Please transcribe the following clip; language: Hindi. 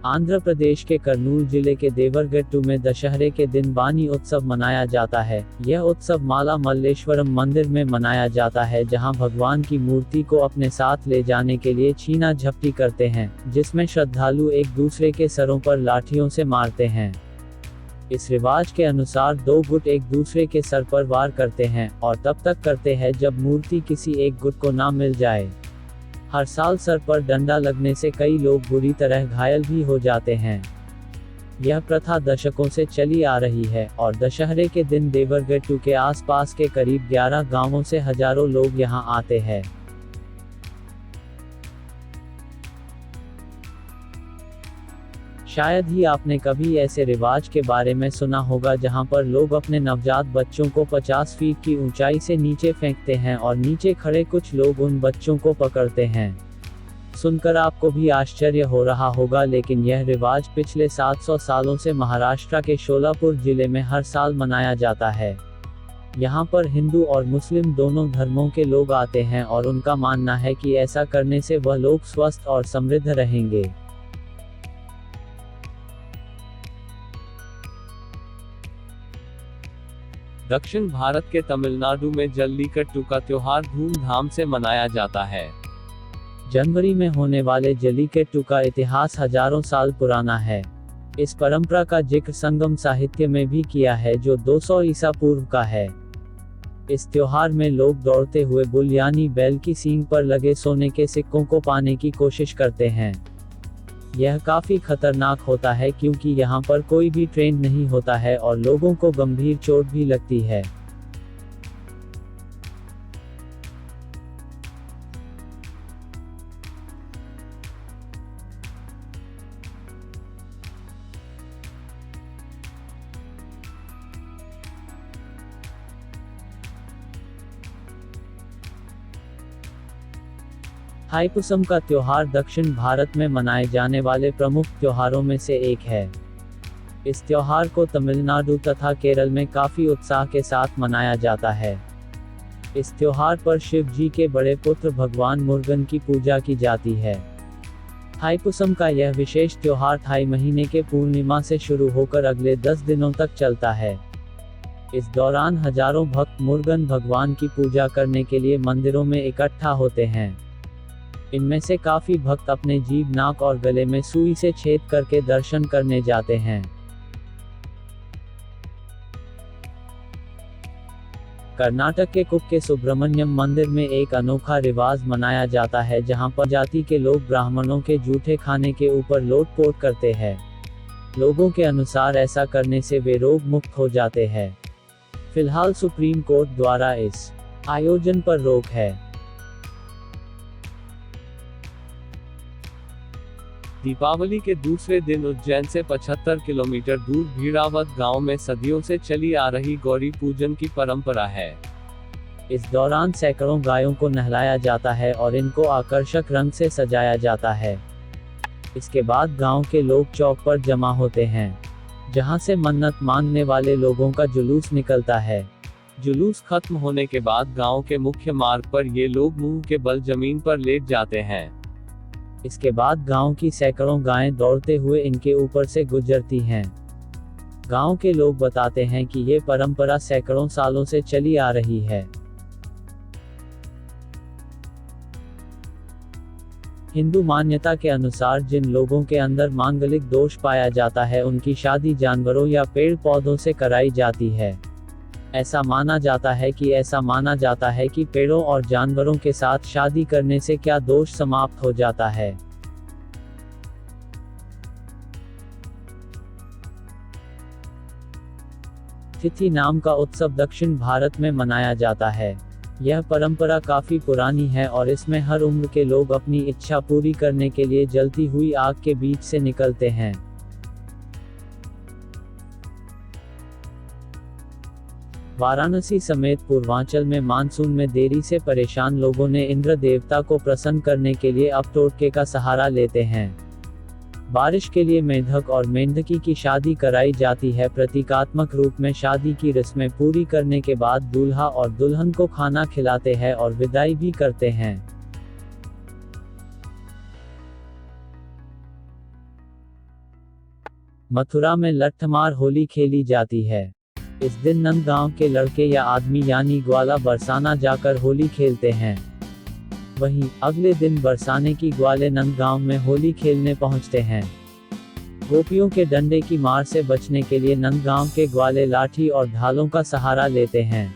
आंध्र प्रदेश के कर्नूल जिले के देवरगट्टू में दशहरे के दिन बानी उत्सव मनाया जाता है। यह उत्सव माला मल्लेश्वरम मंदिर में मनाया जाता है, जहां भगवान की मूर्ति को अपने साथ ले जाने के लिए छीना झपटी करते हैं, जिसमें श्रद्धालु एक दूसरे के सरों पर लाठियों से मारते हैं। इस रिवाज के अनुसार दो गुट एक दूसरे के सर पर वार करते हैं और तब तक करते हैं जब मूर्ति किसी एक गुट को ना मिल जाए। हर साल सर पर डंडा लगने से कई लोग बुरी तरह घायल भी हो जाते हैं। यह प्रथा दशकों से चली आ रही है और दशहरे के दिन देवरगट्टू के आसपास के करीब 11 गांवों से हजारों लोग यहां आते हैं। शायद ही आपने कभी ऐसे रिवाज के बारे में सुना होगा जहां पर लोग अपने नवजात बच्चों को 50 फीट की ऊंचाई से नीचे फेंकते हैं और नीचे खड़े कुछ लोग उन बच्चों को पकड़ते हैं। सुनकर आपको भी आश्चर्य हो रहा होगा, लेकिन यह रिवाज पिछले 700 सालों से महाराष्ट्र के शोलापुर जिले में हर साल मनाया जाता है। यहाँ पर हिंदू और मुस्लिम दोनों धर्मों के लोग आते हैं और उनका मानना है कि ऐसा करने से वह लोग स्वस्थ और समृद्ध रहेंगे। दक्षिण भारत के तमिलनाडु में जल्लीकट्टू का त्योहार धूमधाम से मनाया जाता है। जनवरी में होने वाले जल्लीकट्टू का इतिहास हजारों साल पुराना है। इस परंपरा का जिक्र संगम साहित्य में भी किया है, जो 200 ईसा पूर्व का है। इस त्योहार में लोग दौड़ते हुए बुल यानी बैल की सींग पर लगे सोने के सिक्कों को पाने की कोशिश करते हैं। यह काफी खतरनाक होता है क्योंकि यहाँ पर कोई भी ट्रेन नहीं होता है और लोगों को गंभीर चोट भी लगती है। थाईपुसम का त्योहार दक्षिण भारत में मनाए जाने वाले प्रमुख त्योहारों में से एक है। इस त्योहार को तमिलनाडु तथा केरल में काफी उत्साह के साथ मनाया जाता है। इस त्योहार पर शिव जी के बड़े पुत्र भगवान मुरुगन की पूजा की जाती है। थाईपुसम का यह विशेष त्योहार थाई महीने के पूर्णिमा से शुरू होकर अगले 10 दिनों तक चलता है। इस दौरान हजारों भक्त मुरुगन भगवान की पूजा करने के लिए मंदिरों में इकट्ठा होते हैं। इनमें से काफी भक्त अपने जीभ, नाक और गले में सुई से छेद करके दर्शन करने जाते हैं। कर्नाटक के कुक्के सुब्रमण्यम मंदिर में एक अनोखा रिवाज मनाया जाता है, जहां पर जाति के लोग ब्राह्मणों के जूठे खाने के ऊपर लोटपोट करते हैं। लोगों के अनुसार ऐसा करने से वे रोग मुक्त हो जाते हैं। फिलहाल सुप्रीम कोर्ट द्वारा इस आयोजन पर रोक है। दीपावली के दूसरे दिन उज्जैन से 75 किलोमीटर दूर भीड़ावत गांव में सदियों से चली आ रही गौरी पूजन की परंपरा है। इस दौरान सैकड़ों गायों को नहलाया जाता है और इनको आकर्षक रंग से सजाया जाता है। इसके बाद गांव के लोग चौक पर जमा होते हैं, जहां से मन्नत मांगने वाले लोगों का जुलूस निकलता है। जुलूस खत्म होने के बाद गांव के मुख्य मार्ग पर ये लोग मुंह के बल जमीन पर लेट जाते हैं। इसके बाद गांव की सैकड़ों गायें दौड़ते हुए इनके ऊपर से गुजरती हैं। गांव के लोग बताते हैं कि ये परंपरा सैकड़ों सालों से चली आ रही है। हिंदू मान्यता के अनुसार जिन लोगों के अंदर मांगलिक दोष पाया जाता है, उनकी शादी जानवरों या पेड़ पौधों से कराई जाती है। ऐसा माना जाता है कि पेड़ों और जानवरों के साथ शादी करने से क्या दोष समाप्त हो जाता है। तिथि नाम का उत्सव दक्षिण भारत में मनाया जाता है। यह परंपरा काफी पुरानी है और इसमें हर उम्र के लोग अपनी इच्छा पूरी करने के लिए जलती हुई आग के बीच से निकलते हैं। वाराणसी समेत पूर्वांचल में मानसून में देरी से परेशान लोगों ने इंद्र देवता को प्रसन्न करने के लिए अब टोटके का सहारा लेते हैं। बारिश के लिए मेंढक और मेंढकी की शादी कराई जाती है। प्रतीकात्मक रूप में शादी की रस्में पूरी करने के बाद दूल्हा और दुल्हन को खाना खिलाते हैं और विदाई भी करते हैं। मथुरा में लट्ठमार होली खेली जाती है। इस दिन नंदगांव के लड़के या आदमी यानी ग्वाला बरसाना जाकर होली खेलते हैं। वहीं अगले दिन बरसाने की ग्वाले नंदगांव में होली खेलने पहुंचते हैं। गोपियों के डंडे की मार से बचने के लिए नंदगांव के ग्वाले लाठी और ढालों का सहारा लेते हैं।